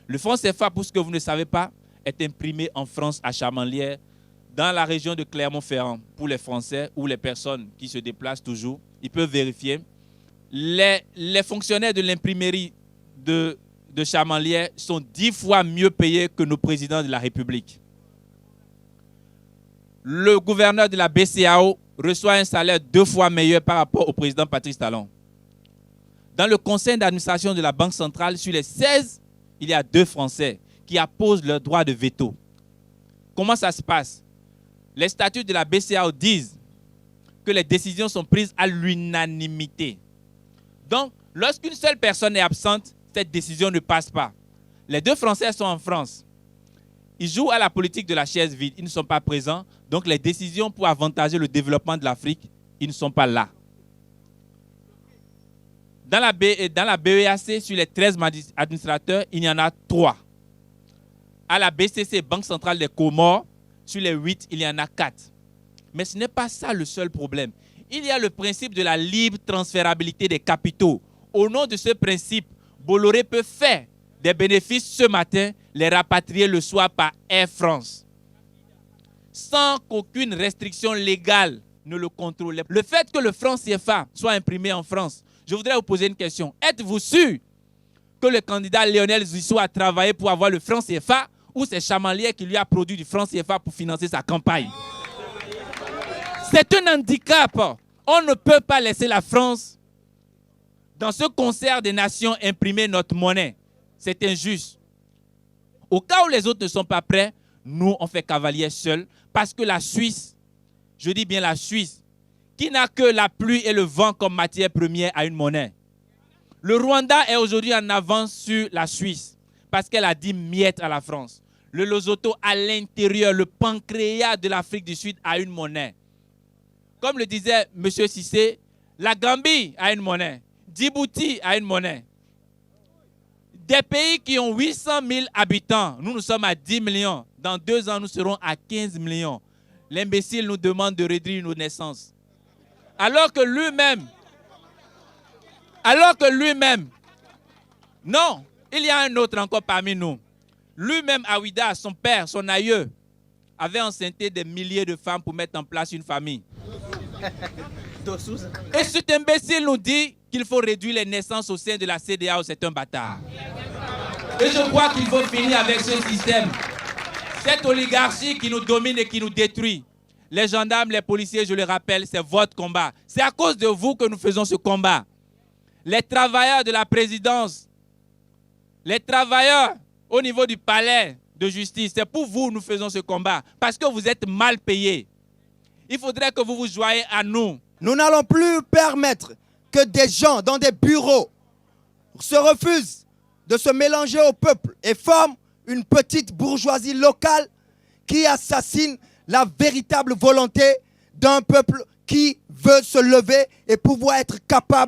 Le franc CFA, pour ce que vous ne savez pas, est imprimé en France à Chamanlière, dans la région de Clermont-Ferrand. Pour les Français ou les personnes qui se déplacent toujours, ils peuvent vérifier. Les fonctionnaires de l'imprimerie de Chamanlière sont 10 fois mieux payés que nos présidents de la République. Le gouverneur de la BCEAO reçoit un salaire 2 fois meilleur par rapport au président Patrice Talon. Dans le conseil d'administration de la Banque centrale, sur les 16, il y a 2 Français qui apposent leur droit de veto. Comment ça se passe? Les statuts de la BCEAO disent que les décisions sont prises à l'unanimité. Donc, lorsqu'une seule personne est absente, cette décision ne passe pas. Les 2 Français sont en France. Ils jouent à la politique de la chaise vide. Ils ne sont pas présents. Donc, les décisions pour avantager le développement de l'Afrique, ils ne sont pas là. Dans la BEAC, sur les 13 administrateurs, il y en a 3. À la BCC, Banque centrale des Comores, sur les 8, il y en a 4. Mais ce n'est pas ça le seul problème. Il y a le principe de la libre transférabilité des capitaux. Au nom de ce principe, Bolloré peut faire des bénéfices ce matin, les rapatrier le soir par Air France, sans qu'aucune restriction légale ne le contrôle. Le fait que le franc CFA soit imprimé en France, je voudrais vous poser une question. Êtes-vous sûr que le candidat Lionel Zissou a travaillé pour avoir le franc CFA ou c'est Chamanlière qui lui a produit du franc CFA pour financer sa campagne? C'est un handicap. On ne peut pas laisser la France, dans ce concert des nations, imprimer notre monnaie. C'est injuste. Au cas où les autres ne sont pas prêts, nous, on fait cavalier seul. Parce que la Suisse, je dis bien la Suisse, qui n'a que la pluie et le vent comme matière première, a une monnaie. Le Rwanda est aujourd'hui en avance sur la Suisse parce qu'elle a dit miette à la France. Le Lesotho, à l'intérieur, le pancréas de l'Afrique du Sud a une monnaie. Comme le disait M. Cissé, la Gambie a une monnaie. Djibouti a une monnaie. Des pays qui ont 800 000 habitants, nous sommes à 10 millions. Dans 2 ans, nous serons à 15 millions. L'imbécile nous demande de réduire nos naissances. Alors que lui-même, non, il y a un autre encore parmi nous. Lui-même, Awida, son père, son aïeux, avait enceinté des milliers de femmes pour mettre en place une famille. Et cet imbécile nous dit qu'il faut réduire les naissances au sein de la CEDEAO, c'est un bâtard. Et je crois qu'il faut finir avec ce système. Cette oligarchie qui nous domine et qui nous détruit. Les gendarmes, les policiers, je le rappelle, c'est votre combat. C'est à cause de vous que nous faisons ce combat. Les travailleurs de la présidence, les travailleurs au niveau du palais de justice, c'est pour vous que nous faisons ce combat. Parce que vous êtes mal payés. Il faudrait que vous vous joignez à nous. Nous n'allons plus permettre que des gens dans des bureaux se refusent de se mélanger au peuple et forment une petite bourgeoisie locale qui assassine la véritable volonté d'un peuple qui veut se lever et pouvoir être capable